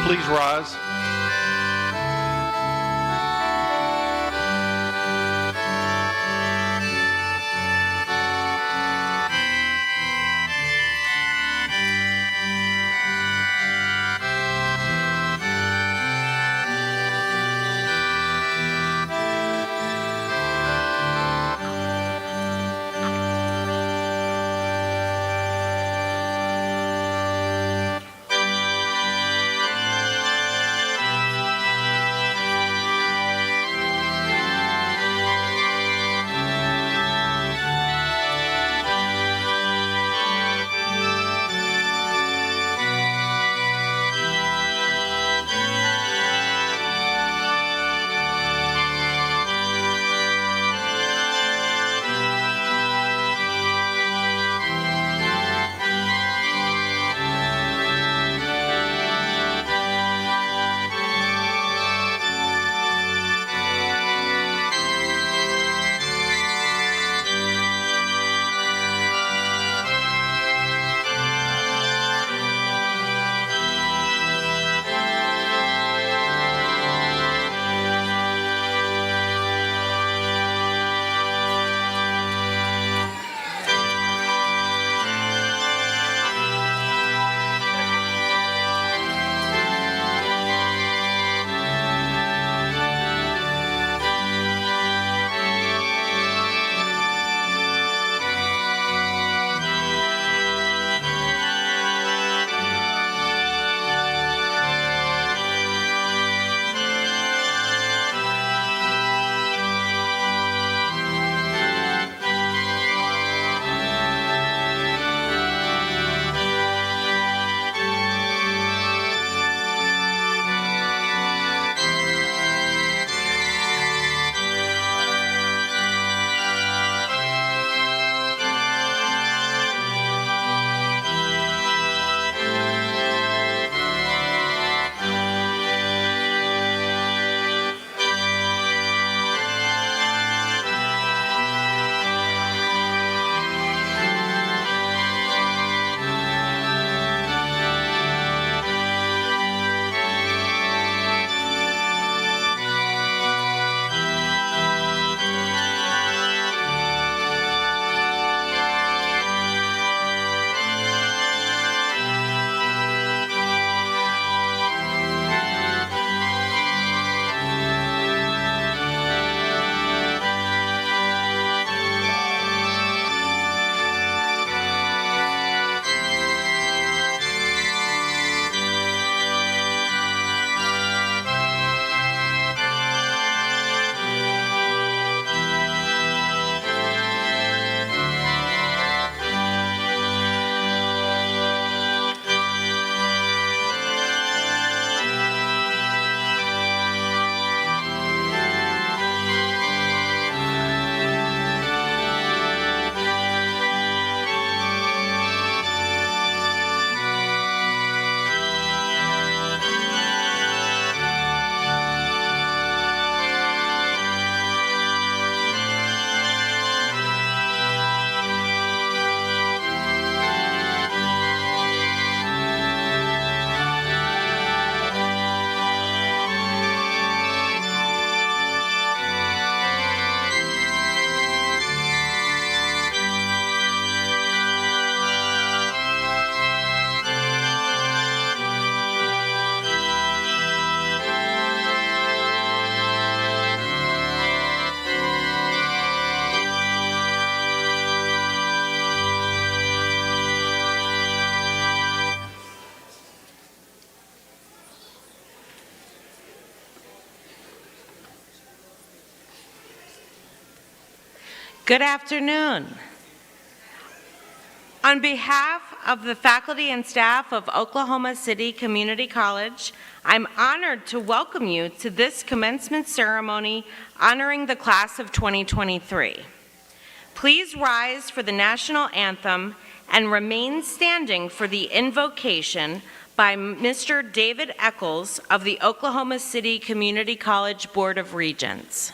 Please rise. Good afternoon. On behalf of the faculty and staff of Oklahoma City Community College, I'm honored to welcome you to this commencement ceremony honoring the class of 2023. Please rise for the national anthem and remain standing for the invocation by Mr. David Eccles of the Oklahoma City Community College Board of Regents.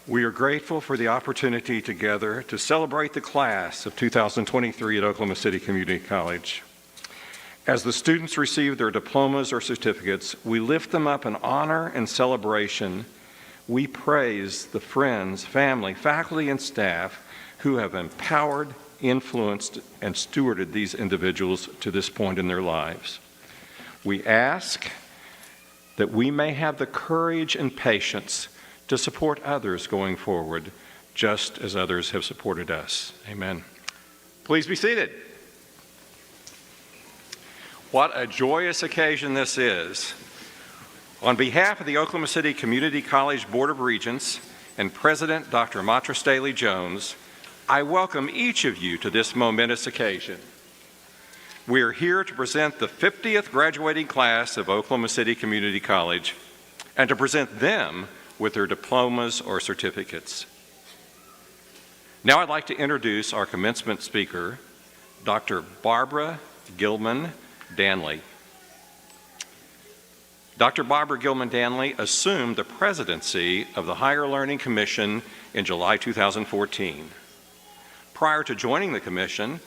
We are grateful for the opportunity together to celebrate the class of 2023 at Oklahoma City Community College. As the students receive their diplomas or certificates, we lift them up in honor and celebration. We praise the friends, family, faculty, and staff who have empowered, influenced, and stewarded these individuals to this point in their lives. We ask that we may have the courage and patience to support others going forward, just as others have supported us. Amen. Please be seated. What a joyous occasion this is. On behalf of the Oklahoma City Community College Board of Regents and President Dr. Matra Staley-Jones, I welcome each of you to this momentous occasion. We are here to present the 50th graduating class of Oklahoma City Community College and to present them with their diplomas or certificates. Now I'd like to introduce our commencement speaker, Dr. Barbara Gilman Danley. Dr. Barbara Gilman Danley assumed the presidency of the Higher Learning Commission in July 2014. Prior to joining the commission,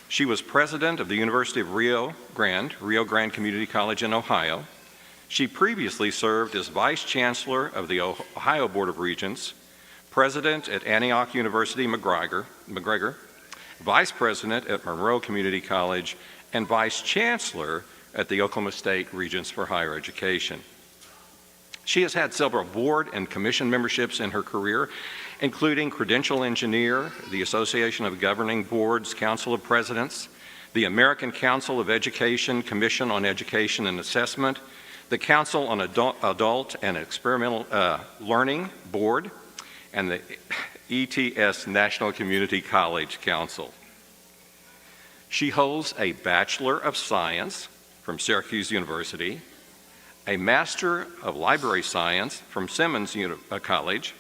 she was president of the University of Rio Grande Community College in Ohio. She previously served as Vice Chancellor of the Ohio Board of Regents, President at Antioch University McGregor, Vice President at Monroe Community College, and Vice Chancellor at the Oklahoma State Regents for Higher Education. She has had several board and commission memberships in her career, including Credential Engineer, the Association of Governing Boards Council of Presidents, the American Council of Education Commission on Education and Assessment, the Council on Adult and Experimental Learning Board, and the ETS National Community College Council. She holds a Bachelor of Science from Syracuse University, a Master of Library Science from Simmons College,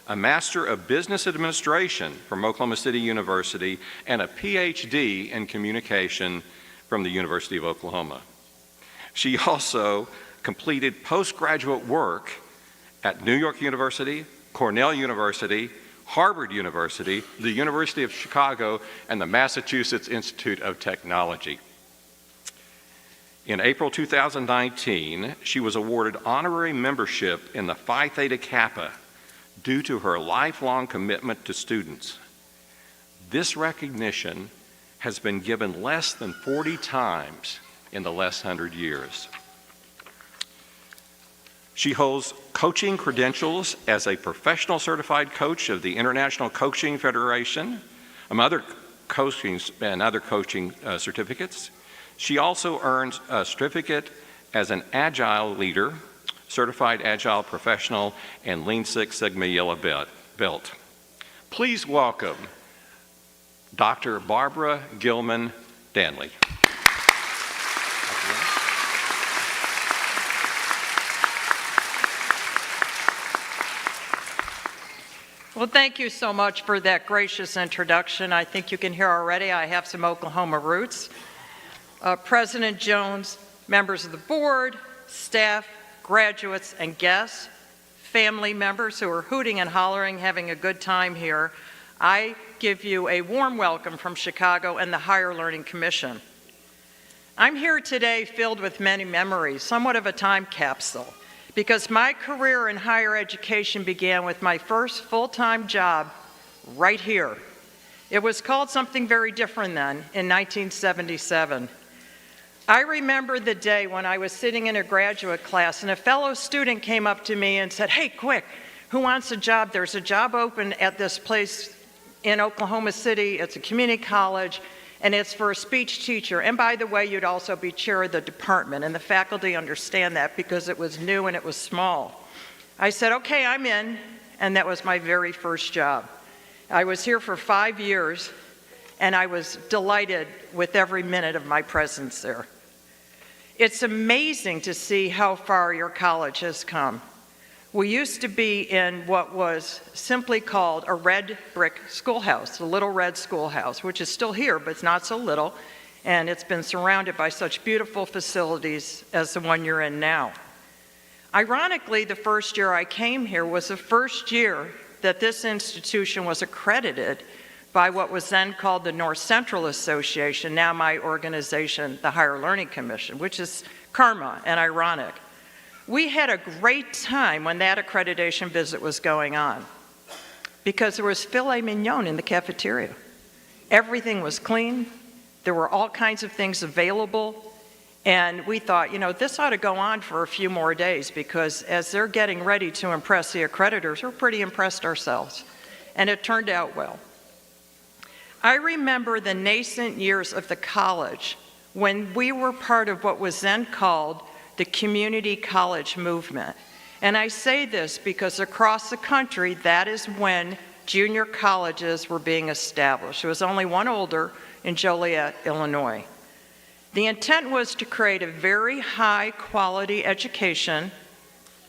a Master of Business Administration from Oklahoma City University, and a PhD in Communication from the University of Oklahoma. She also completed postgraduate work at New York University, Cornell University, Harvard University, the University of Chicago, and the Massachusetts Institute of Technology. In April 2019, she was awarded honorary membership in the Phi Theta Kappa due to her lifelong commitment to students. This recognition has been given less than 40 times in the last 100 years. She holds coaching credentials as a professional certified coach of the International Coaching Federation, among other coaching certificates. She also earns a certificate as an Agile leader, certified Agile professional, and Lean Six Sigma Yellow Belt. Please welcome Dr. Barbara Gilman Danley. Well, thank you so much for that gracious introduction. I think you can hear already I have some Oklahoma roots. President Jones, members of the board, staff, graduates, and guests, family members who are hooting and hollering, having a good time here, I give you a warm welcome from Chicago and the Higher Learning Commission. I'm here today filled with many memories, somewhat of a time capsule, because my career in higher education began with my first full-time job right here. It was called something very different then, in 1977. I remember the day when I was sitting in a graduate class and a fellow student came up to me and said, "Hey, quick, who wants a job? There's a job open at this place in Oklahoma City. It's a community college, and it's for a speech teacher. And by the way, you'd also be chair of the department." And the faculty understand that because it was new and it was small. I said, "Okay, I'm in," and that was my very first job. I was here for 5 years, and I was delighted with every minute of my presence there. It's amazing to see how far your college has come. We used to be in what was simply called a red brick schoolhouse, the Little Red Schoolhouse, which is still here, but it's not so little, and it's been surrounded by such beautiful facilities as the one you're in now. Ironically, the first year I came here was the first year that this institution was accredited by what was then called the North Central Association, now my organization, the Higher Learning Commission, which is karma and ironic. We had a great time when that accreditation visit was going on because there was filet mignon in the cafeteria. Everything was clean. There were all kinds of things available. And we thought, this ought to go on for a few more days because as they're getting ready to impress the accreditors, we're pretty impressed ourselves. And it turned out well. I remember the nascent years of the college when we were part of what was then called the community college movement. And I say this because across the country, that is when junior colleges were being established. There was only one older in Joliet, Illinois. The intent was to create a very high quality education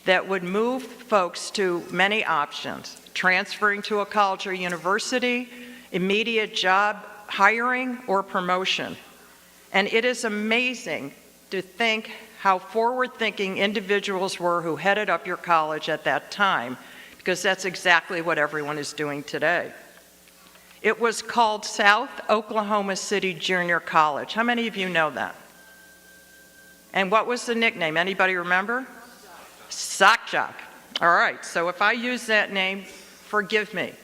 that would move folks to many options, transferring to a college or university, immediate job hiring, or promotion. And it is amazing to think how forward-thinking individuals were who headed up your college at that time, because that's exactly what everyone is doing today. It was called South Oklahoma City Junior College. How many of you know that? And what was the nickname? Anybody remember? Sock Jock. All right, so if I use that name, forgive me.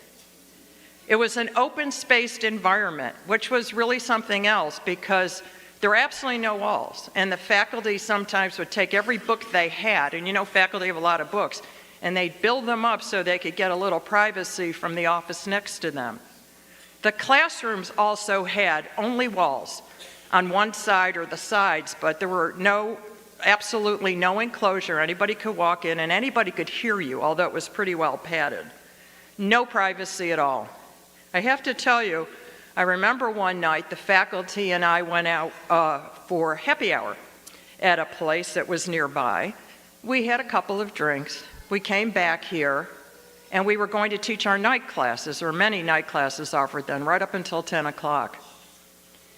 It was an open-spaced environment, which was really something else because there were absolutely no walls. And the faculty sometimes would take every book they had, and faculty have a lot of books, and they'd build them up so they could get a little privacy from the office next to them. The classrooms also had only walls on one side or the sides, but there were absolutely no enclosure. Anybody could walk in and anybody could hear you, although it was pretty well padded. No privacy at all. I have to tell you, I remember one night the faculty and I went out for happy hour at a place that was nearby. We had a couple of drinks. We came back here and we were going to teach our night classes. There were many night classes offered then, right up until 10 o'clock.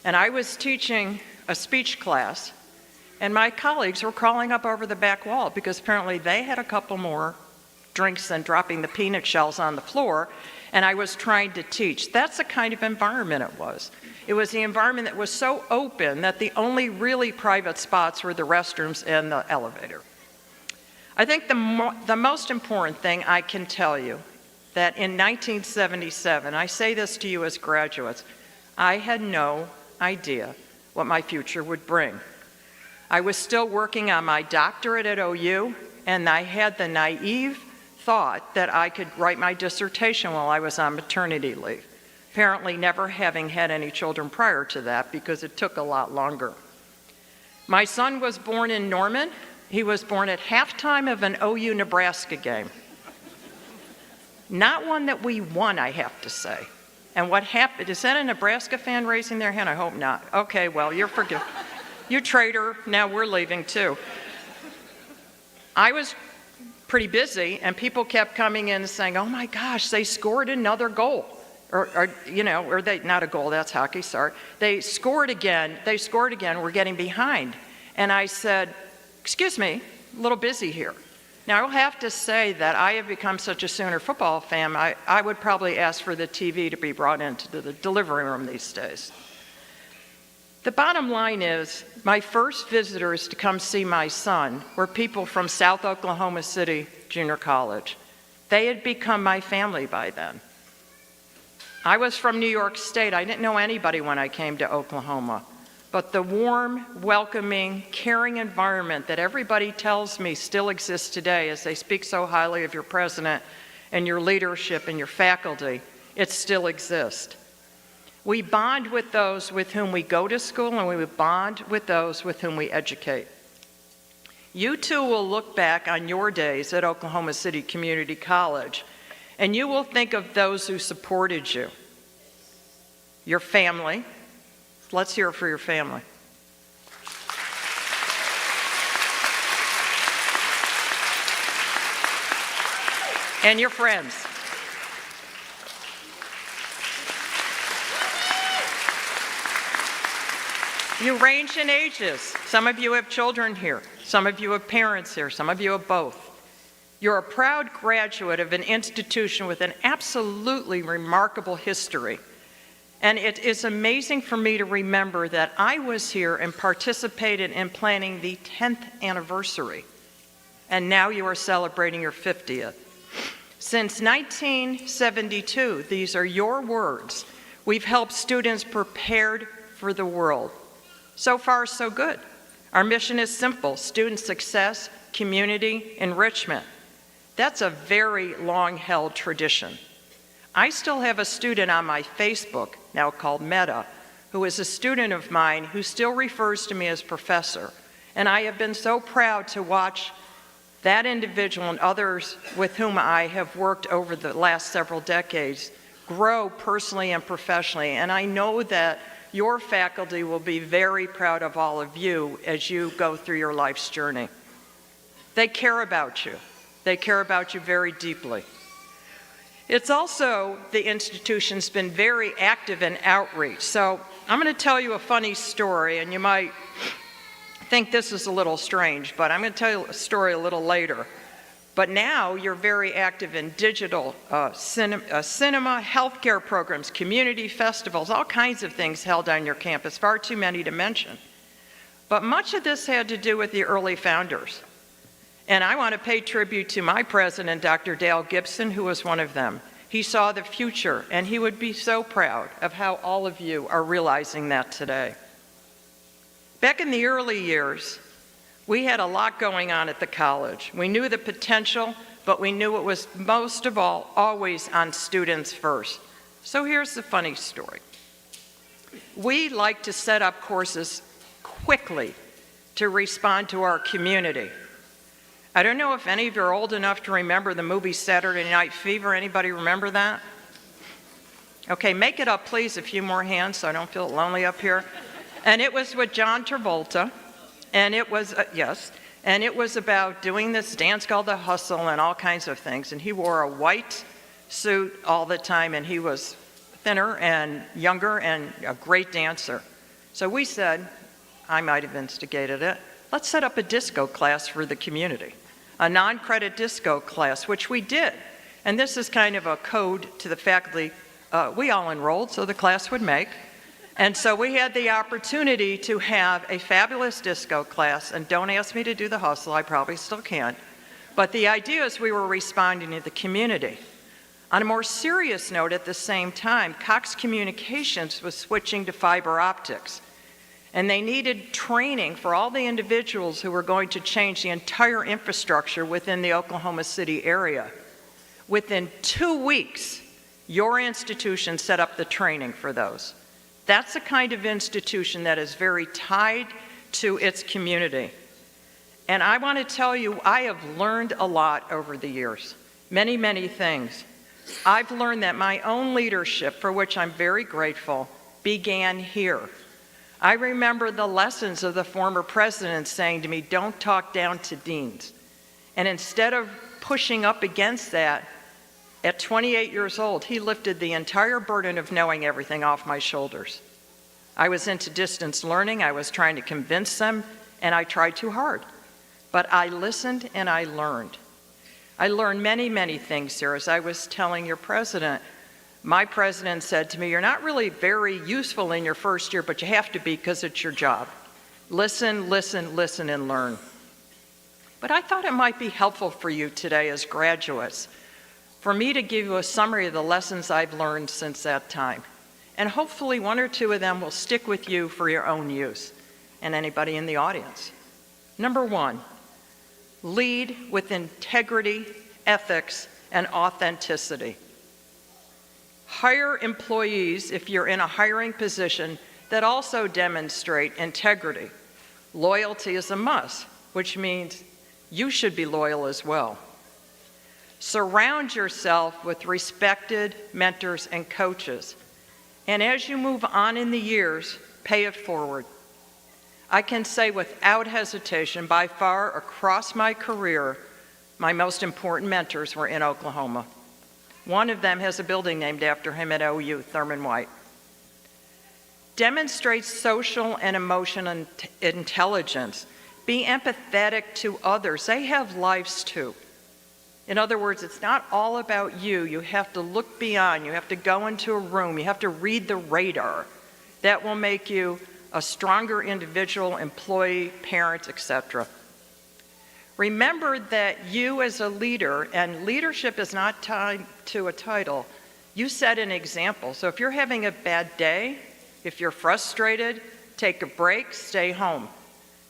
And I was teaching a speech class and my colleagues were crawling up over the back wall because apparently they had a couple more drinks than dropping the peanut shells on the floor. And I was trying to teach. That's the kind of environment it was. It was the environment that was so open that the only really private spots were the restrooms and the elevator. I think the most important thing I can tell you that in 1977, I say this to you as graduates, I had no idea what my future would bring. I was still working on my doctorate at OU, and I had the naive thought that I could write my dissertation while I was on maternity leave, apparently never having had any children prior to that because it took a lot longer. My son was born in Norman. He was born at halftime of an OU-Nebraska game. Not one that we won, I have to say. And what happened, is that a Nebraska fan raising their hand? I hope not. Okay, well, you're forgiven. You traitor, now we're leaving too. I was pretty busy, and people kept coming in and saying, oh my gosh, they scored another goal. Or they, not a goal, that's hockey, sorry. They scored again, we're getting behind. And I said, excuse me, a little busy here. Now, I'll have to say that I have become such a Sooner football fan, I would probably ask for the TV to be brought into the delivery room these days. The bottom line is, my first visitors to come see my son were people from South Oklahoma City Junior College. They had become my family by then. I was from New York State. I didn't know anybody when I came to Oklahoma. But the warm, welcoming, caring environment that everybody tells me still exists today as they speak so highly of your president and your leadership and your faculty, it still exists. We bond with those with whom we go to school, and we bond with those with whom we educate. You too will look back on your days at Oklahoma City Community College, and you will think of those who supported you. Your family. Let's hear it for your family. And your friends. You range in ages. Some of you have children here. Some of you have parents here. Some of you have both. You're a proud graduate of an institution with an absolutely remarkable history. And it is amazing for me to remember that I was here and participated in planning the 10th anniversary. And now you are celebrating your 50th. Since 1972, these are your words, we've helped students prepared for the world. So far, so good. Our mission is simple: student success, community, enrichment. That's a very long-held tradition. I still have a student on my Facebook, now called Meta, who is a student of mine who still refers to me as professor. And I have been so proud to watch that individual and others with whom I have worked over the last several decades grow personally and professionally. And I know that your faculty will be very proud of all of you as you go through your life's journey. They care about you. They care about you very deeply. It's also, the institution's been very active in outreach. So I'm going to tell you a funny story, and you might think this is a little strange, but I'm going to tell you a story a little later. But now you're very active in digital cinema, healthcare programs, community festivals, all kinds of things held on your campus, far too many to mention. But much of this had to do with the early founders. And I want to pay tribute to my president, Dr. Dale Gibson, who was one of them. He saw the future, and he would be so proud of how all of you are realizing that today. Back in the early years, we had a lot going on at the college. We knew the potential, but we knew it was most of all always on students first. So here's the funny story. We like to set up courses quickly to respond to our community. I don't know if any of you are old enough to remember the movie Saturday Night Fever. Anybody remember that? Okay, make it up, please, a few more hands so I don't feel lonely up here. And it was with John Travolta. And it was, and it was about doing this dance called the Hustle and all kinds of things. And he wore a white suit all the time, and he was thinner and younger and a great dancer. So we said, I might have instigated it, let's set up a disco class for the community, a non-credit disco class, which we did. And this is kind of a code to the faculty. We all enrolled so the class would make. And so we had the opportunity to have a fabulous disco class, and don't ask me to do the hustle, I probably still can't. But the idea is we were responding to the community. On a more serious note, at the same time, Cox Communications was switching to fiber optics. And they needed training for all the individuals who were going to change the entire infrastructure within the Oklahoma City area. Within 2 weeks, your institution set up the training for those. That's the kind of institution that is very tied to its community. And I want to tell you, I have learned a lot over the years, many, many things. I've learned that my own leadership, for which I'm very grateful, began here. I remember the lessons of the former president saying to me, don't talk down to deans. And instead of pushing up against that, at 28 years old, he lifted the entire burden of knowing everything off my shoulders. I was into distance learning, I was trying to convince them, and I tried too hard. But I listened and I learned. I learned many, many things here. As I was telling your president, my president said to me, you're not really very useful in your first year, but you have to be because it's your job. Listen, listen, listen, and learn. But I thought it might be helpful for you today as graduates for me to give you a summary of the lessons I've learned since that time. And hopefully 1 or 2 of them will stick with you for your own use and anybody in the audience. Number 1, lead with integrity, ethics, and authenticity. Hire employees, if you're in a hiring position, that also demonstrate integrity. Loyalty is a must, which means you should be loyal as well. Surround yourself with respected mentors and coaches. And as you move on in the years, pay it forward. I can say without hesitation, by far across my career, my most important mentors were in Oklahoma. One of them has a building named after him at OU, Thurman White. Demonstrate social and emotional intelligence. Be empathetic to others. They have lives too. In other words, it's not all about you. You have to look beyond. You have to go into a room. You have to read the radar. That will make you a stronger individual, employee, parent, etc. Remember that you as a leader, and leadership is not tied to a title, you set an example. So if you're having a bad day, if you're frustrated, take a break, stay home.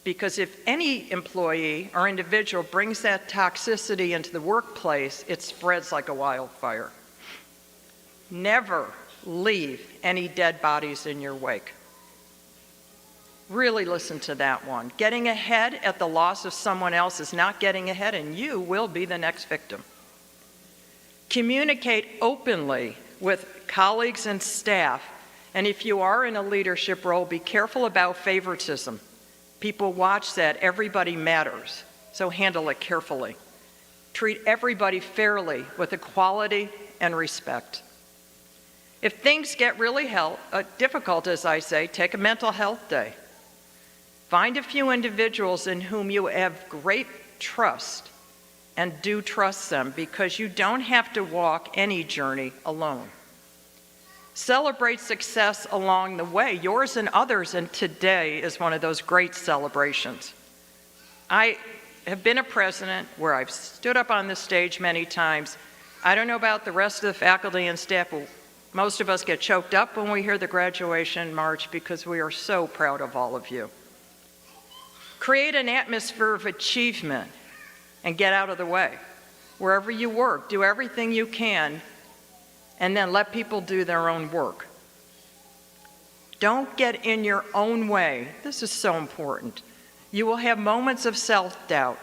Because if any employee or individual brings that toxicity into the workplace, it spreads like a wildfire. Never leave any dead bodies in your wake. Really listen to that one. Getting ahead at the loss of someone else is not getting ahead, and you will be the next victim. Communicate openly with colleagues and staff, and if you are in a leadership role, be careful about favoritism. People watch that. Everybody matters, so handle it carefully. Treat everybody fairly with equality and respect. If things get really difficult, as I say, take a mental health day. Find a few individuals in whom you have great trust and do trust them, because you don't have to walk any journey alone. Celebrate success along the way, yours and others, and today is one of those great celebrations. I have been a president where I've stood up on the stage many times. I don't know about the rest of the faculty and staff, but most of us get choked up when we hear the graduation march because we are so proud of all of you. Create an atmosphere of achievement and get out of the way. Wherever you work, do everything you can, and then let people do their own work. Don't get in your own way. This is so important. You will have moments of self-doubt.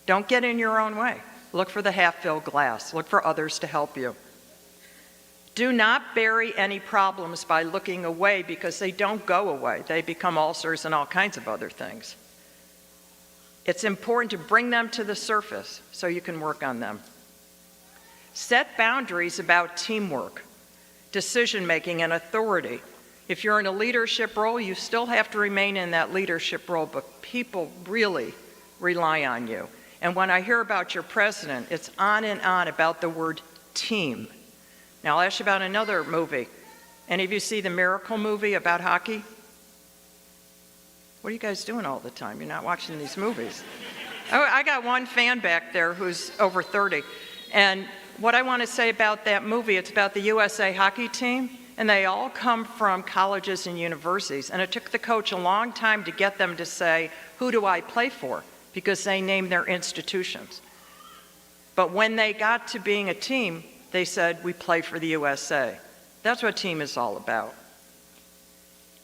Don't get in your own way. Look for the half-filled glass. Look for others to help you. Do not bury any problems by looking away, because they don't go away. They become ulcers and all kinds of other things. It's important to bring them to the surface so you can work on them. Set boundaries about teamwork, decision-making, and authority. If you're in a leadership role, you still have to remain in that leadership role, but people really rely on you. And when I hear about your president, it's on and on about the word team. Now, I'll ask you about another movie. Any of you see the Miracle movie about hockey? What are you guys doing all the time? You're not watching these movies. Oh, I got one fan back there who's over 30. And what I want to say about that movie, it's about the USA hockey team. and they all come from colleges and universities. And it took the coach a long time to get them to say, who do I play for? Because they named their institutions. But when they got to being a team, they said, we play for the USA. That's what team is all about.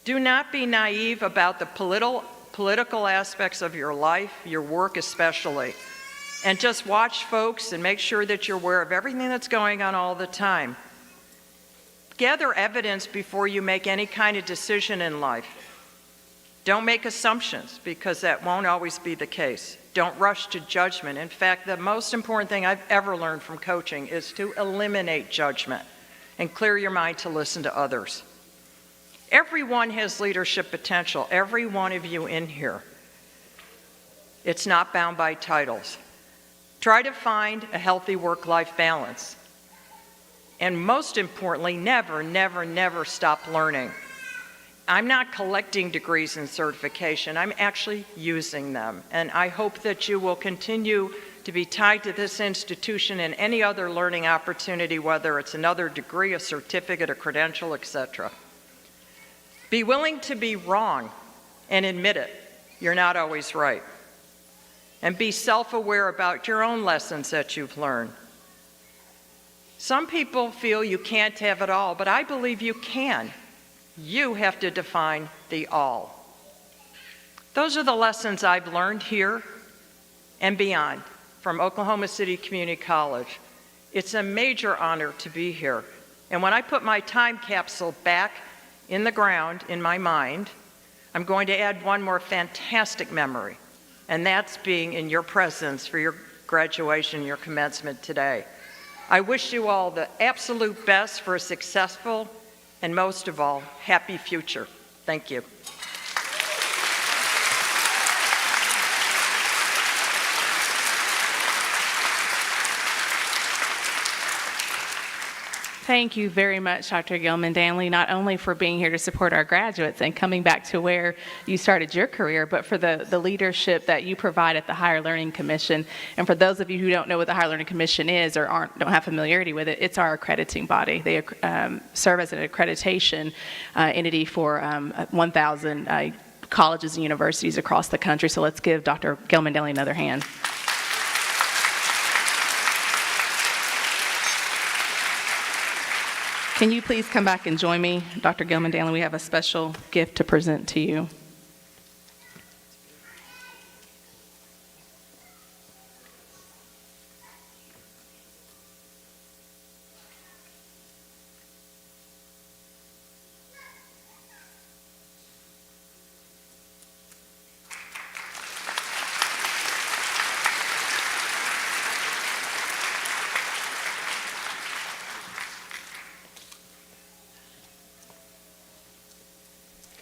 Do not be naive about the political aspects of your life, your work especially. And just watch folks and make sure that you're aware of everything that's going on all the time. Gather evidence before you make any kind of decision in life. Don't make assumptions, because that won't always be the case. Don't rush to judgment. In fact, the most important thing I've ever learned from coaching is to eliminate judgment and clear your mind to listen to others. Everyone has leadership potential, every one of you in here. It's not bound by titles. Try to find a healthy work-life balance. And most importantly, never, never, never stop learning. I'm not collecting degrees and certification, I'm actually using them. And I hope that you will continue to be tied to this institution and any other learning opportunity, whether it's another degree, a certificate, a credential, etc. Be willing to be wrong and admit it. You're not always right. And be self-aware about your own lessons that you've learned. Some people feel you can't have it all, but I believe you can. You have to define the all. Those are the lessons I've learned here and beyond from Oklahoma City Community College. It's a major honor to be here. And when I put my time capsule back in the ground in my mind, I'm going to add one more fantastic memory. And that's being in your presence for your graduation, your commencement today. I wish you all the absolute best for a successful and most of all, happy future. Thank you. Thank you very much, Dr. Gilman-Danley, not only for being here to support our graduates and coming back to where you started your career, but for the leadership that you provide at the Higher Learning Commission. And for those of you who don't know what the Higher Learning Commission is or don't have familiarity with it, it's our accrediting body. They serve as an accreditation entity for 1,000 colleges and universities across the country. So let's give Dr. Gilman-Danley another hand. Can you please come back and join me, Dr. Gilman-Danley? We have a special gift to present to you.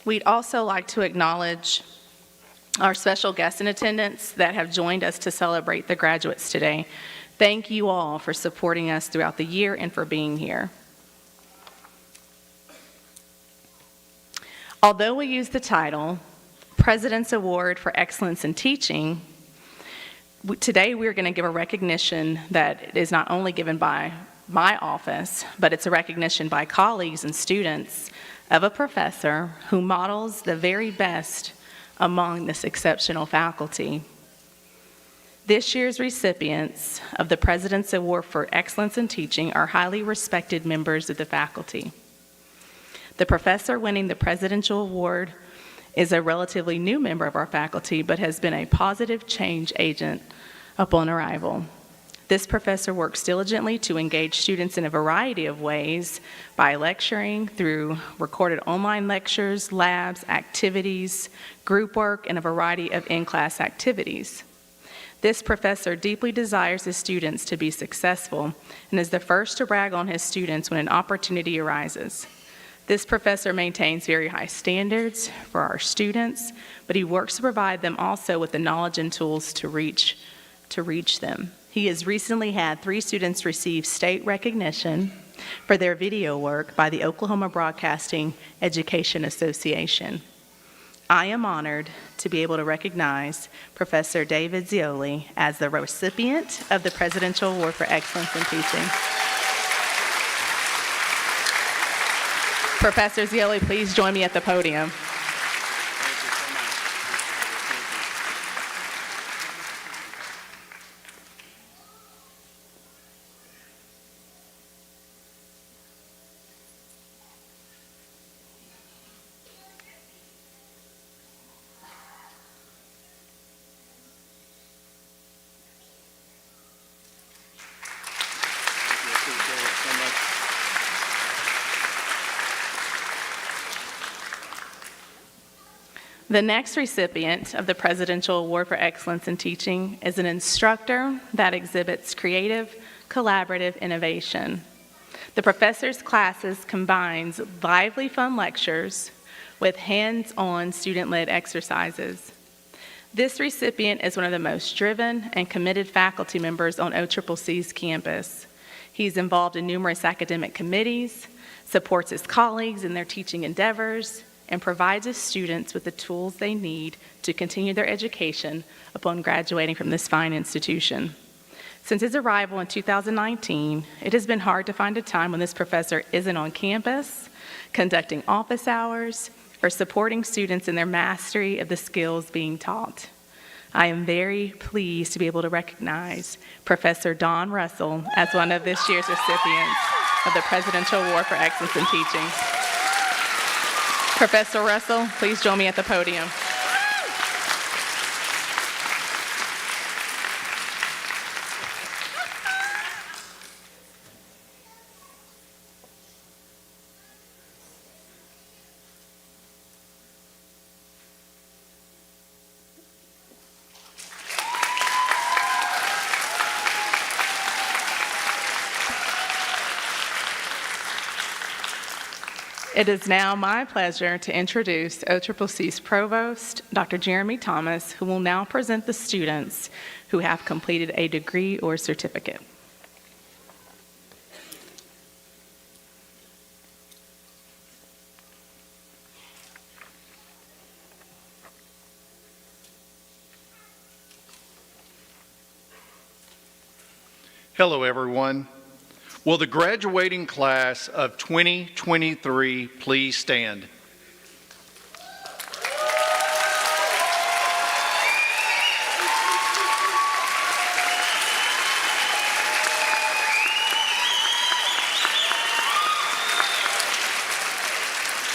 We'd also like to acknowledge our special guests in attendance that have joined us to celebrate the graduates today. Thank you all for supporting us throughout the year and for being here. Although we use the title President's Award for Excellence in Teaching, today we're going to give a recognition that is not only given by my office, but it's a recognition by colleagues and students of a professor who models the very best among this exceptional faculty. This year's recipients of the President's Award for Excellence in Teaching are highly respected members of the faculty. The professor winning the Presidential Award is a relatively new member of our faculty, but has been a positive change agent upon arrival. This professor works diligently to engage students in a variety of ways by lecturing through recorded online lectures, labs, activities, group work, and a variety of in-class activities. This professor deeply desires his students to be successful and is the first to brag on his students when an opportunity arises. This professor maintains very high standards for our students, but he works to provide them also with the knowledge and tools to reach them. He has recently had 3 students receive state recognition for their video work by the Oklahoma Broadcasting Education Association. I am honored to be able to recognize Professor David Zioli as the recipient of the Presidential Award for Excellence in Teaching. Professor Zioli, please join me at the podium. The next recipient of the Presidential Award for Excellence in Teaching is an instructor that exhibits creative, collaborative innovation. The professor's classes combines lively, fun lectures with hands-on student-led exercises. This recipient is one of the most driven and committed faculty members on OCCC's campus. He's involved in numerous academic committees, supports his colleagues in their teaching endeavors, and provides his students with the tools they need to continue their education upon graduating from this fine institution. Since his arrival in 2019, it has been hard to find a time when this professor isn't on campus, conducting office hours, or supporting students in their mastery of the skills being taught. I am very pleased to be able to recognize Professor Don Russell as one of this year's recipients of the Presidential Award for Excellence in Teaching. Professor Russell, please join me at the podium. It is now my pleasure to introduce OCCC's Provost, Dr. Jeremy Thomas, who will now present the students who have completed a degree or certificate. Hello, everyone. Will the graduating class of 2023 please stand?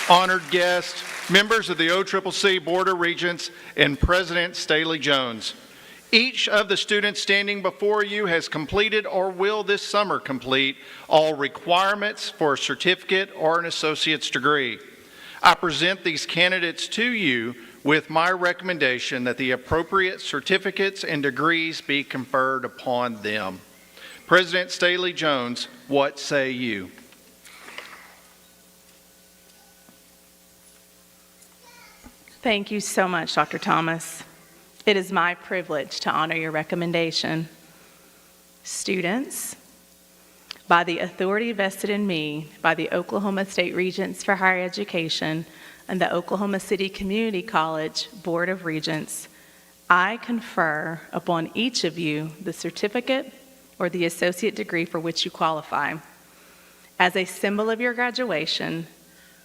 Honored guests, members of the OCCC Board of Regents, and President Staley Jones. Each of the students standing before you has completed or will this summer complete all requirements for a certificate or an associate's degree. I present these candidates to you with my recommendation that the appropriate certificates and degrees be conferred upon them. President Staley Jones, what say you? Thank you so much, Dr. Thomas. It is my privilege to honor your recommendation. Students, by the authority vested in me by the Oklahoma State Regents for Higher Education and the Oklahoma City Community College Board of Regents, I confer upon each of you the certificate or the associate degree for which you qualify. As a symbol of your graduation,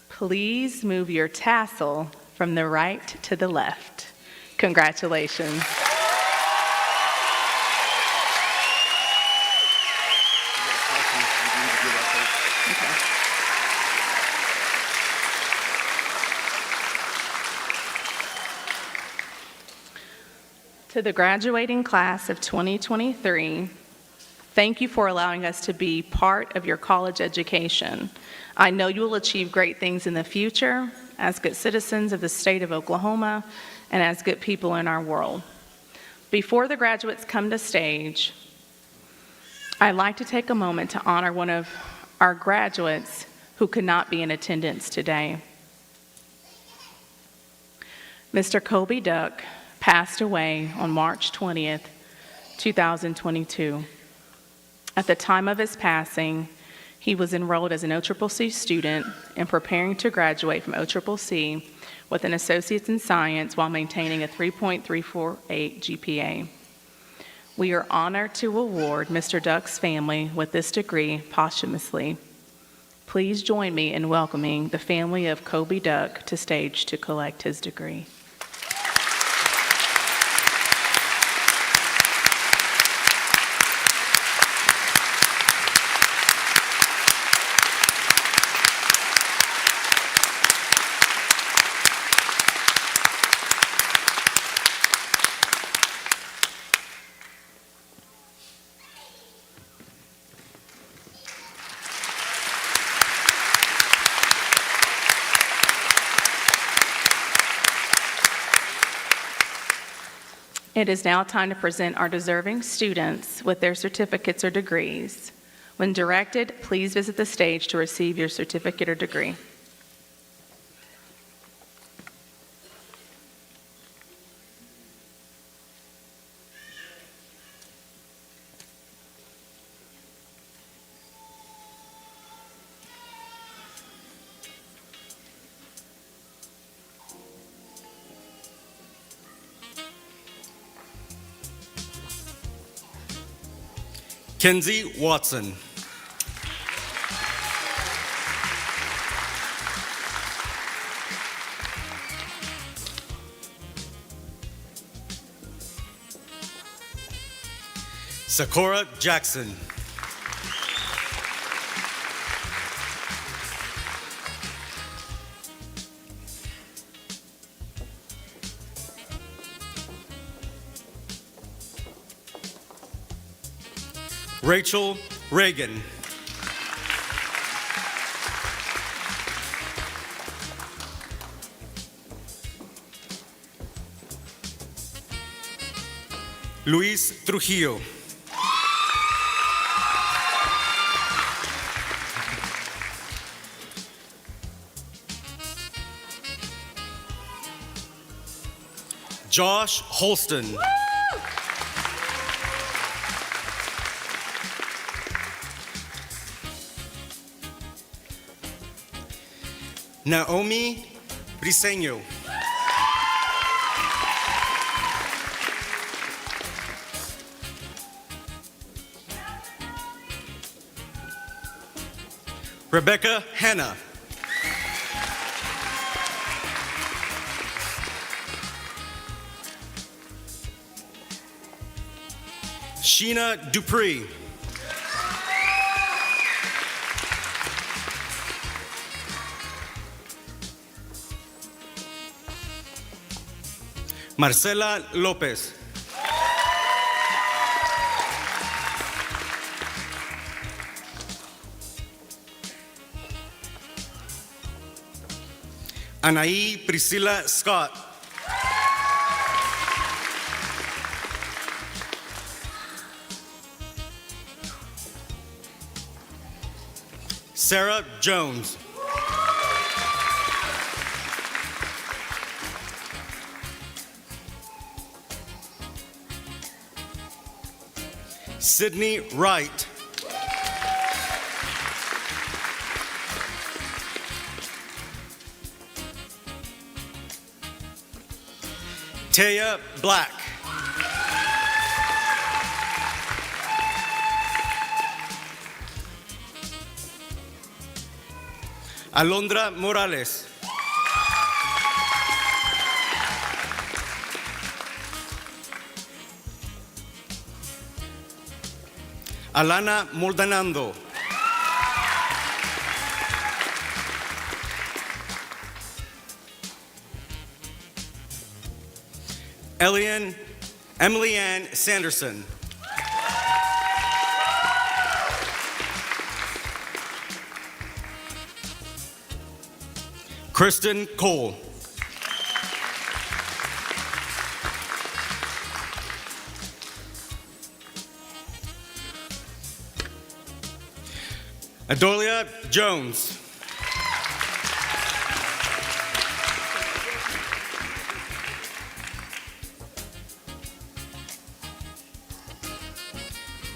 please move your tassel from the right to the left. Congratulations. To the graduating class of 2023, thank you for allowing us to be part of your college education. I know you will achieve great things in the future as good citizens of the state of Oklahoma and as good people in our world. Before the graduates come to stage, I'd like to take a moment to honor one of our graduates who could not be in attendance today. Mr. Colby Duck passed away on March 20th, 2022. At the time of his passing, he was enrolled as an OCCC student and preparing to graduate from OCCC with an associate's in science while maintaining a 3.348 GPA. We are honored to award Mr. Duck's family with this degree posthumously. Please join me in welcoming the family of Kobe Duck to stage to collect his degree. It is now time to present our deserving students with their certificates or degrees. When directed, please visit the stage to receive your certificate or degree. Kenzie Watson. Sakura Jackson. Rachel Reagan. Luis Trujillo. Josh Holston. Naomi Briseño. Rebecca Hanna. Sheena Dupree. Marcela Lopez. Anaí Priscilla Scott. Sarah Jones. Sydney Wright. Taya Black. Alondra Morales. Alana Moldanando. Emily Ann Sanderson. Kristen Cole. Adolia Jones.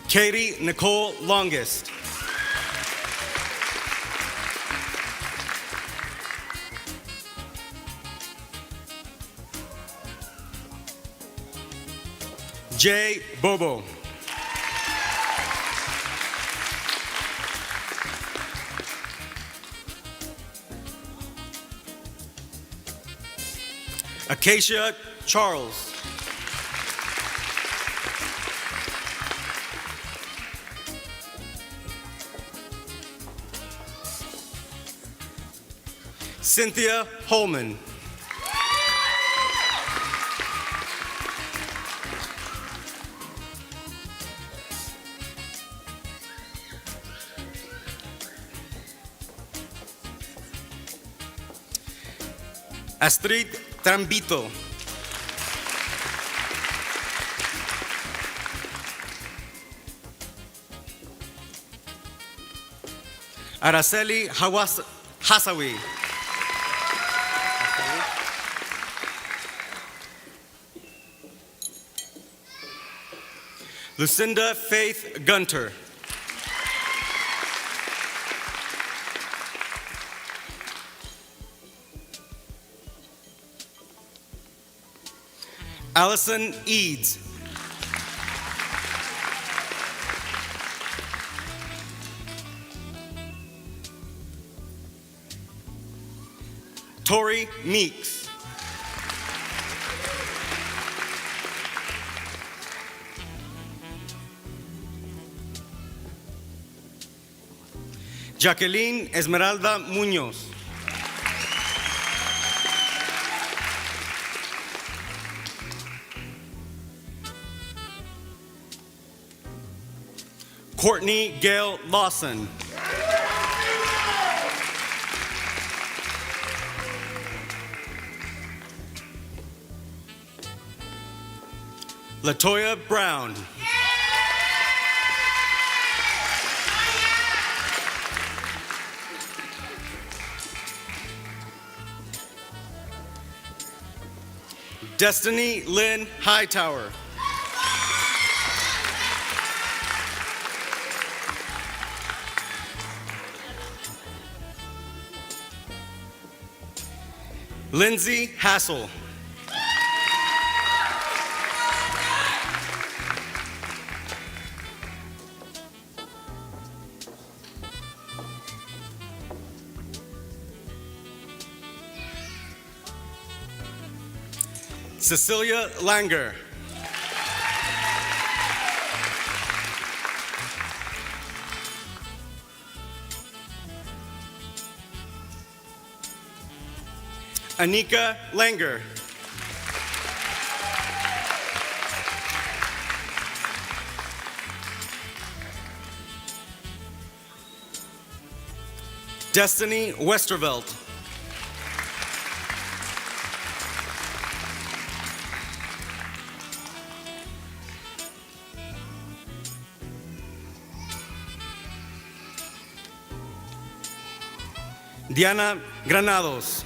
Katie Nicole Longest. Jay Bobo. Acacia Charles. Cynthia Holman. Astrid Trambito. Araceli Hasawi. Lucinda Faith Gunter. Allison Eads. Tori Meeks. Jacqueline Esmeralda Muñoz. Courtney Gail Lawson. Latoya Brown. Destiny Lynn Hightower. Lindsay Hassel. Cecilia Langer. Anika Langer. Destiny Westervelt. Diana Granados.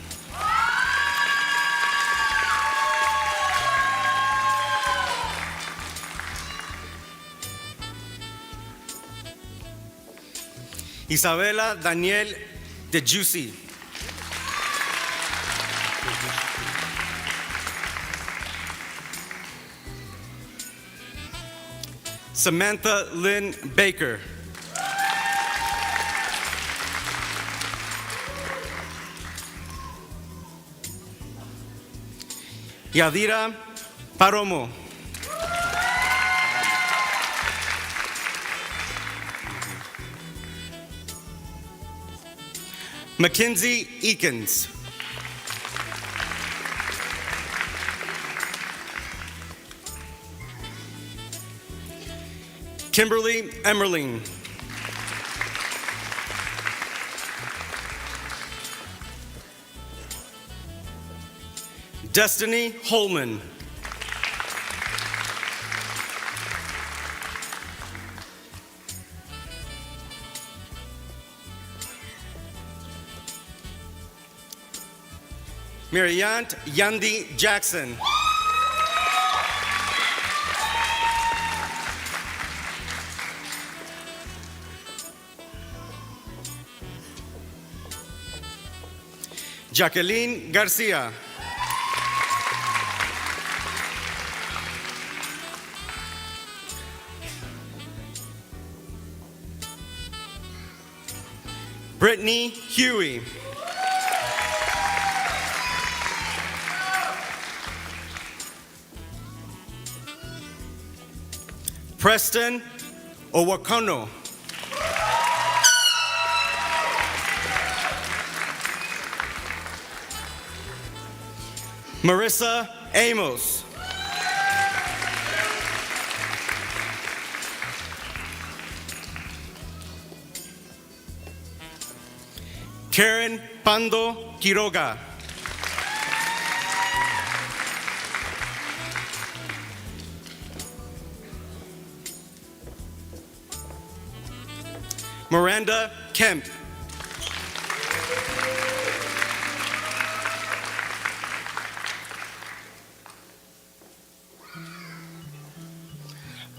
Isabela Daniel De Juicy. Samantha Lynn Baker. Yadira Paromo. Mackenzie Eakins. Kimberly Emmerling. Destiny Holman. Mariant Yandi Jackson. Jacqueline Garcia. Brittany Huey. Preston Owakono. Marissa Amos. Karen Pando Quiroga. Miranda Kemp.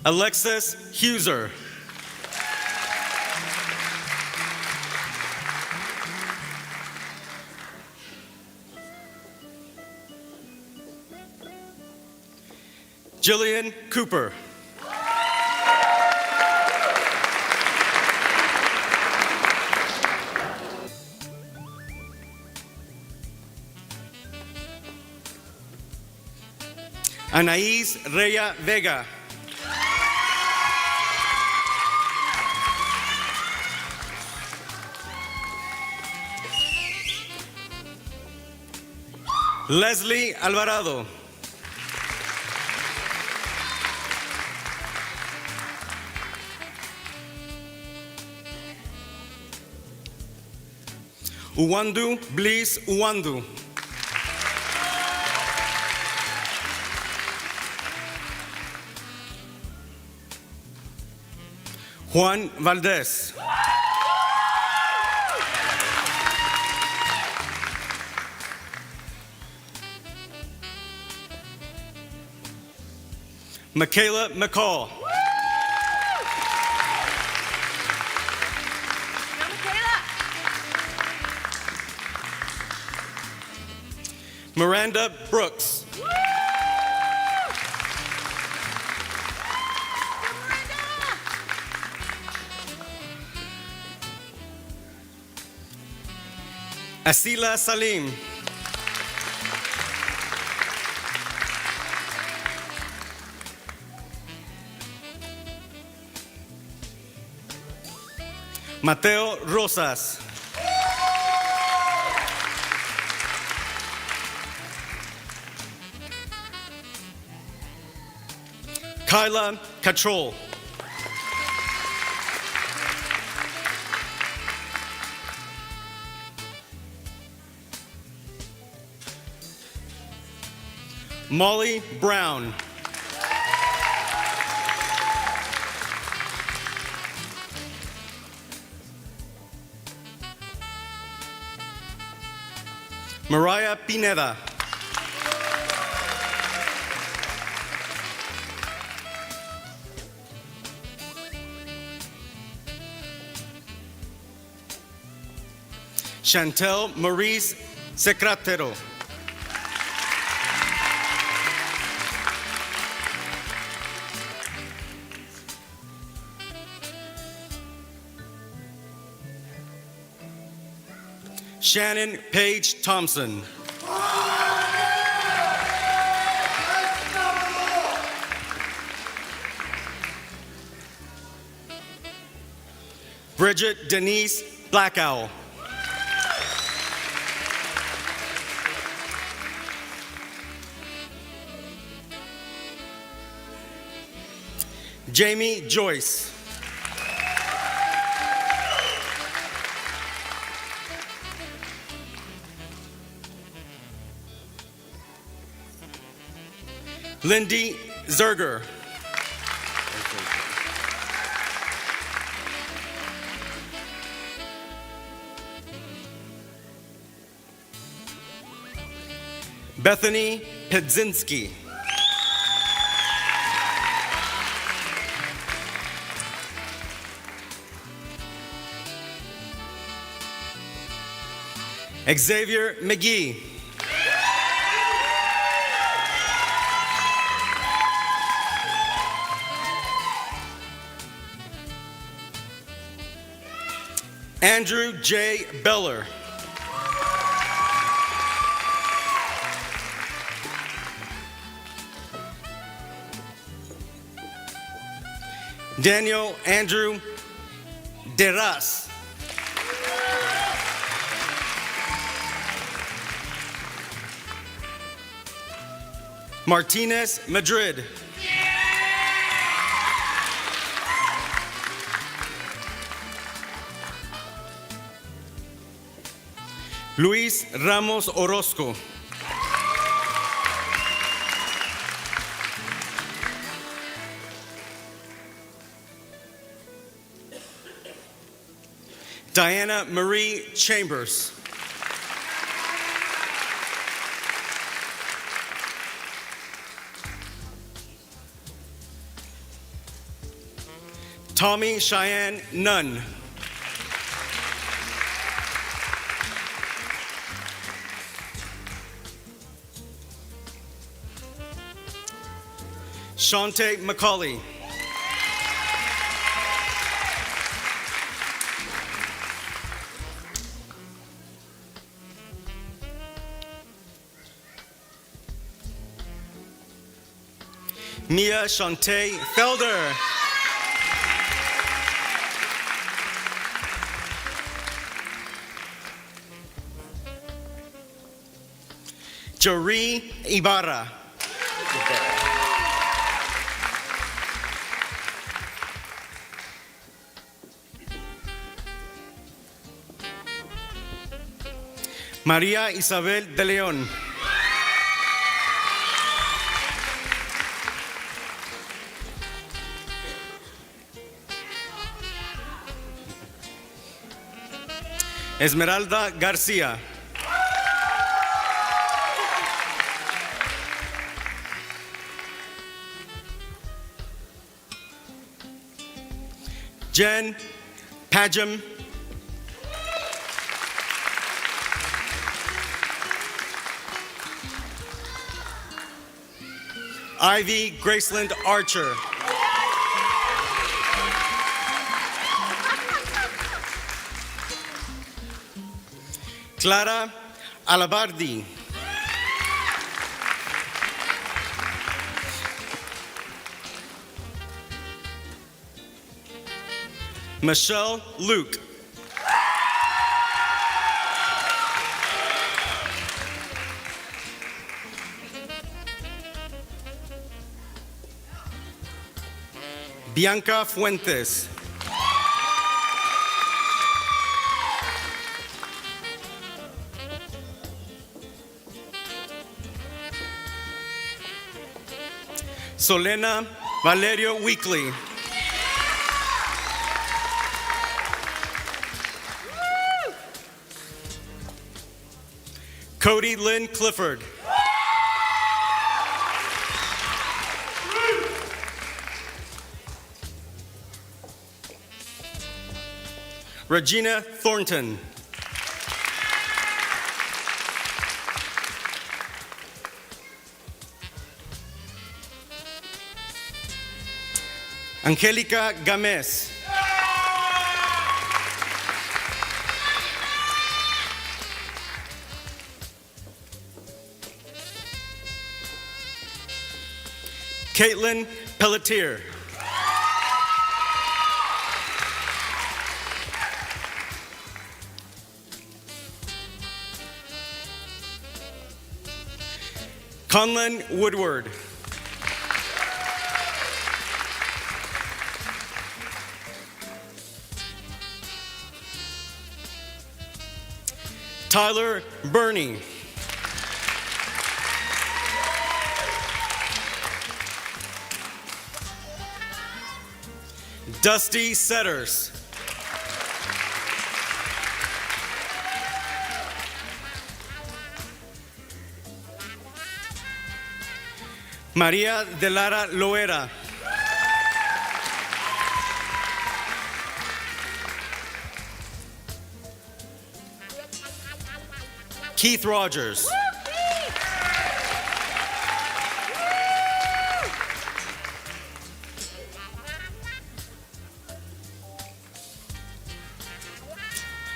Alexis Huser. Jillian Cooper. Anaís Reya Vega. Leslie Alvarado. Uwandu Bliss Uwandu. Juan Valdez. Michaela McCall. Miranda Brooks. Asila Salim. Mateo Rosas. Kyla Catrol. Molly Brown. Mariah Pineda. Chantel Maurice Secratero. Shannon Paige Thompson. Bridget Denise Blackowl. Jamie Joyce. Lindy Zerger. Bethany Pedzinski. Xavier McGee. Andrew J. Beller. Daniel Andrew Deras. Martinez Madrid. Luis Ramos Orozco. Diana Marie Chambers. Tommy Cheyenne Nunn. Shante McCauley. Mia Shante Felder. Jeree Ibarra. María Isabel de León. Esmeralda García. Jen Pagem. Ivy Graceland Archer. Clara Alabardi. Michelle Luke. Bianca Fuentes. Solena Valerio Weekly. Cody Lynn Clifford. Regina Thornton. Angelica Games. Caitlin Pelletier. Conlon Woodward. Tyler Burney. Dusty Setters. María de Lara Loera. Keith Rogers.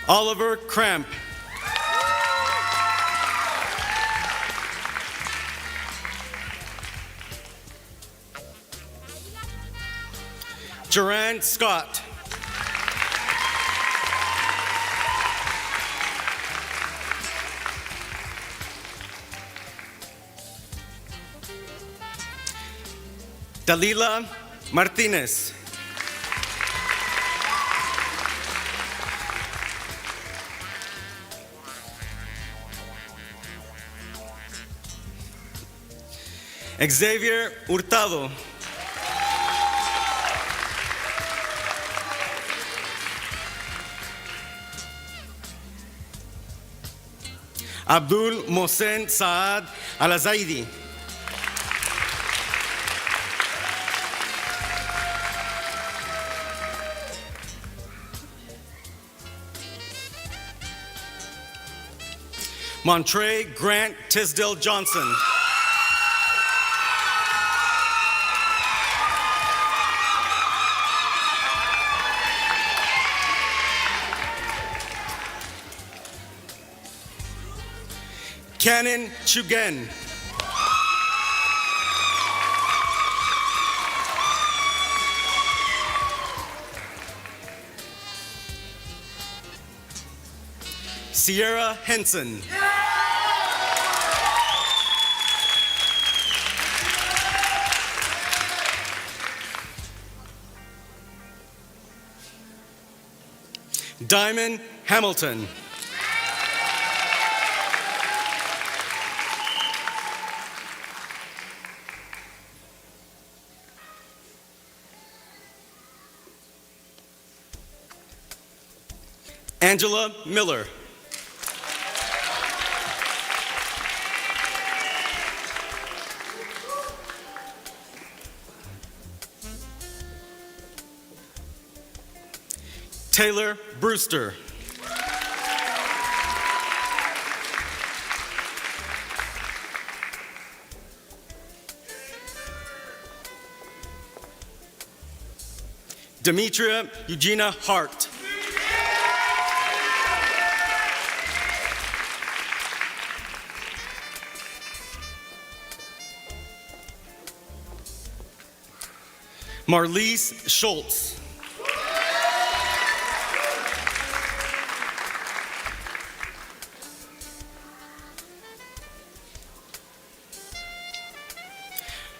Oliver Cramp. Joranne Scott. Dalila Martinez. Xavier Hurtado. Abdul Mohsen Saad Al-Zaidi. Montre Grant Tisdale Johnson. Canon Chugen. Sierra Henson. Diamond Hamilton. Angela Miller. Taylor Brewster. Demetria Eugenia Hart. Marlise Schultz.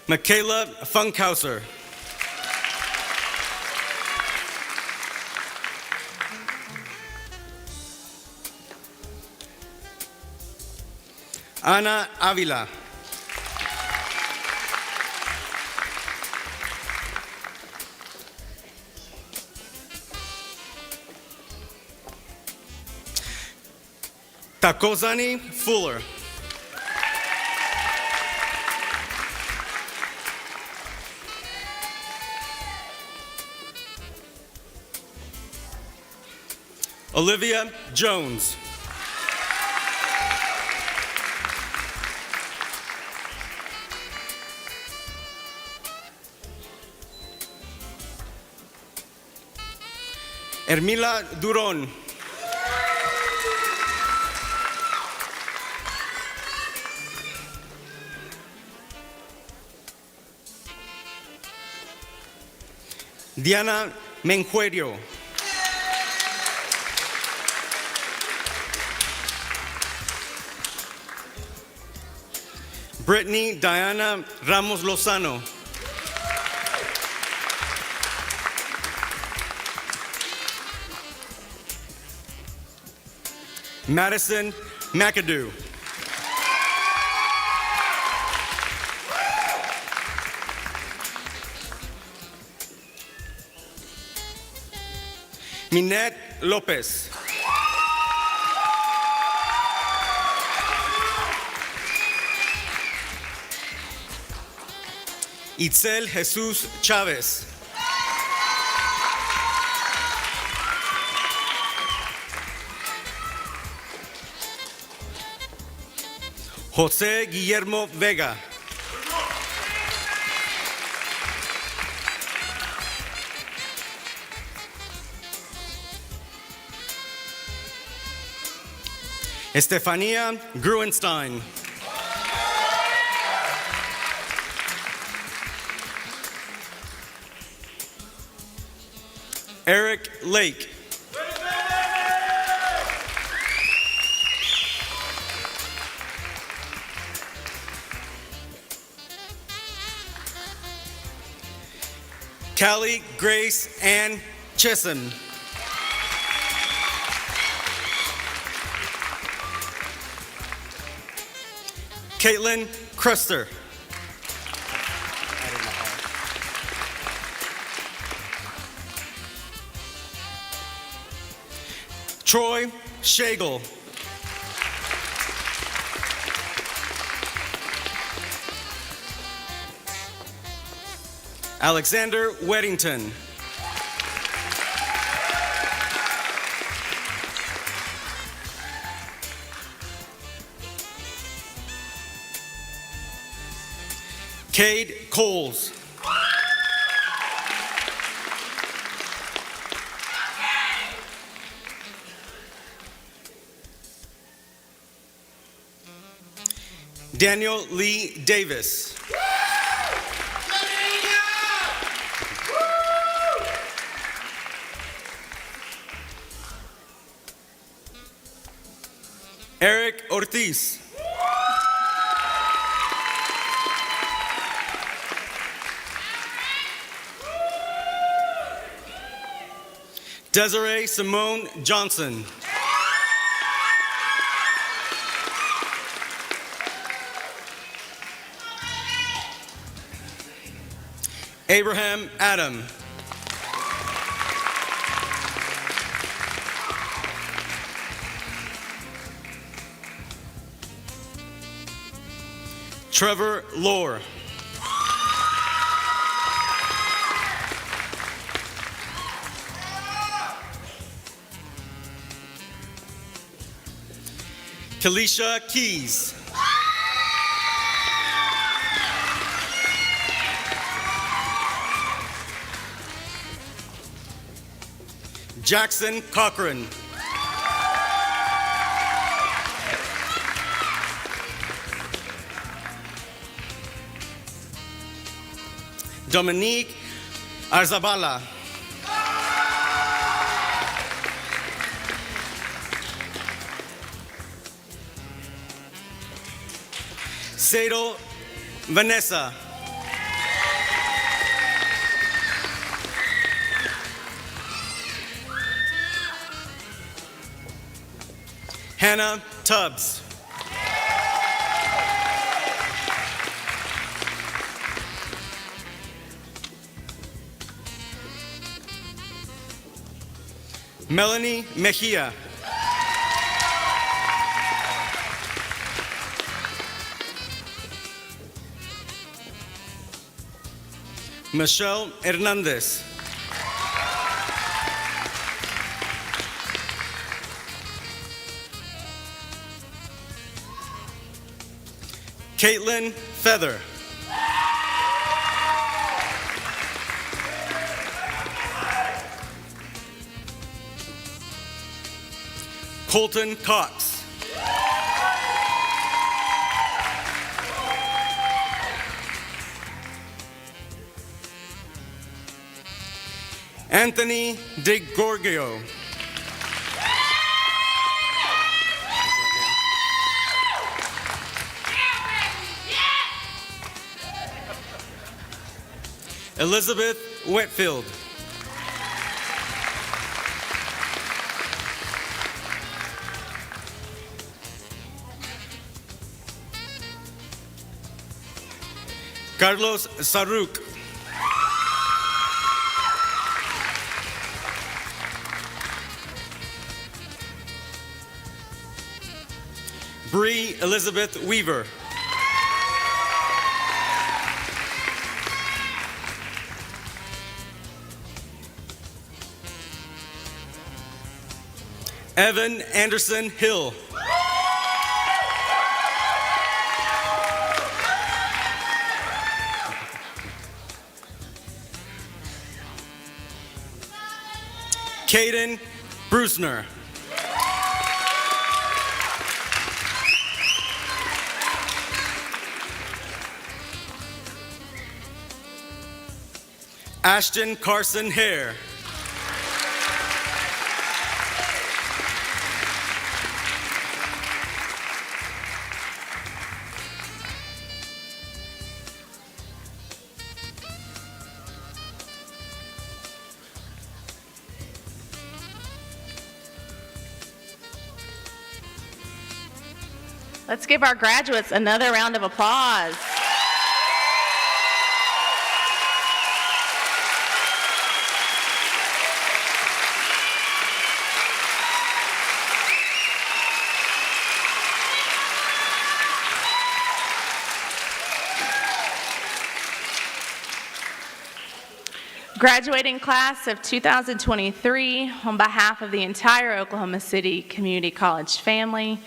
Michaela Funkhauser. Ana Avila. Takozani Fuller. Olivia Jones. Hermila Duron. Diana Menjuerio. Brittany Diana Ramos Lozano. Madison McAdoo. Minette Lopez. Itzel Jesus Chavez. José Guillermo Vega. Estefania Gruenstein. Lake. Callie Grace Ann Chisholm. Caitlin Kruster. Troy Shagel. Alexander Weddington. Cade Coles. Daniel Lee Davis. Eric Ortiz. Desiree Simone Johnson. Abraham Adam. Trevor Lohr. Kalisha Keys. Jackson Cochran. Dominique Arzabala. Sado Vanessa. Hannah Tubbs. Melanie Mejia. Michelle Hernandez. Caitlin Feather. Colton Cox. Anthony DeGorgio. Elizabeth Whitfield. Carlos Saruk. Bree Elizabeth Weaver. Evan Anderson Hill. Caden Brusner. Ashton Carson Hare. Let's give our graduates another round of applause. Graduating class of 2023, on behalf of the entire Oklahoma City Community College family,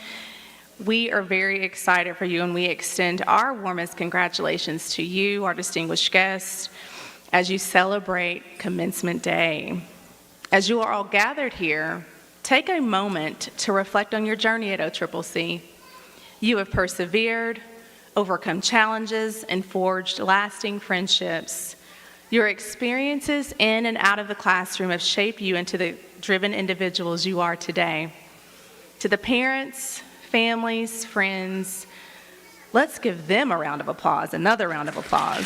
we are very excited for you, and we extend our warmest congratulations to you, our distinguished guests, as you celebrate Commencement Day. As you are all gathered here, take a moment to reflect on your journey at OCCC. You have persevered, overcome challenges, and forged lasting friendships. Your experiences in and out of the classroom have shaped you into the driven individuals you are today. To the parents, families, friends, let's give them a round of applause, another round of applause.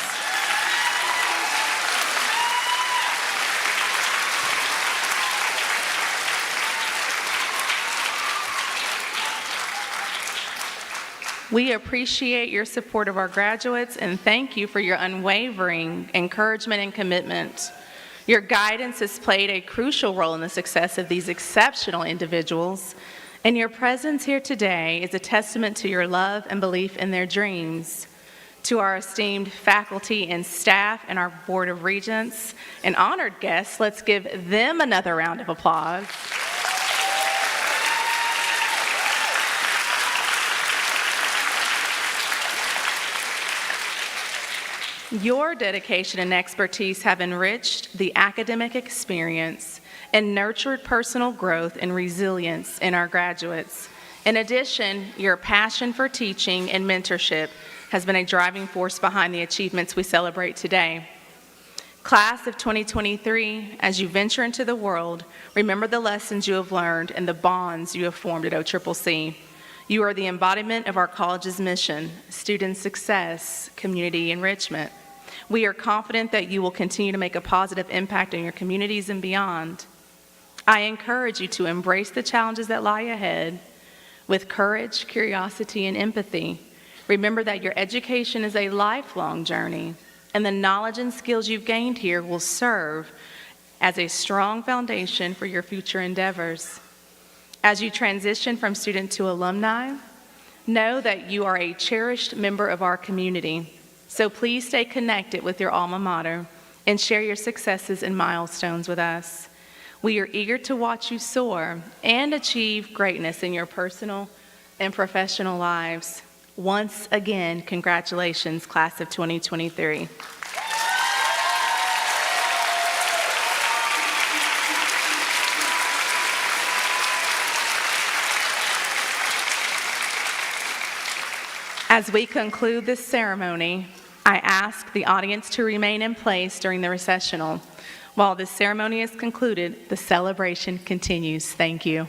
We appreciate your support of our graduates and thank you for your unwavering encouragement and commitment. Your guidance has played a crucial role in the success of these exceptional individuals, and your presence here today is a testament to your love and belief in their dreams. To our esteemed faculty and staff and our Board of Regents and honored guests, let's give them another round of applause. Your dedication and expertise have enriched the academic experience and nurtured personal growth and resilience in our graduates. In addition, your passion for teaching and mentorship has been a driving force behind the achievements we celebrate today. Class of 2023, as you venture into the world, remember the lessons you have learned and the bonds you have formed at OCCC. You are the embodiment of our college's mission: student success, community enrichment. We are confident that you will continue to make a positive impact on your communities and beyond. I encourage you to embrace the challenges that lie ahead with courage, curiosity, and empathy. Remember that your education is a lifelong journey, and the knowledge and skills you've gained here will serve as a strong foundation for your future endeavors. As you transition from student to alumni, know that you are a cherished member of our community. So please stay connected with your alma mater and share your successes and milestones with us. We are eager to watch you soar and achieve greatness in your personal and professional lives. Once again, congratulations, class of 2023. As we conclude this ceremony, I ask the audience to remain in place during the recessional. While this ceremony is concluded, the celebration continues. Thank you.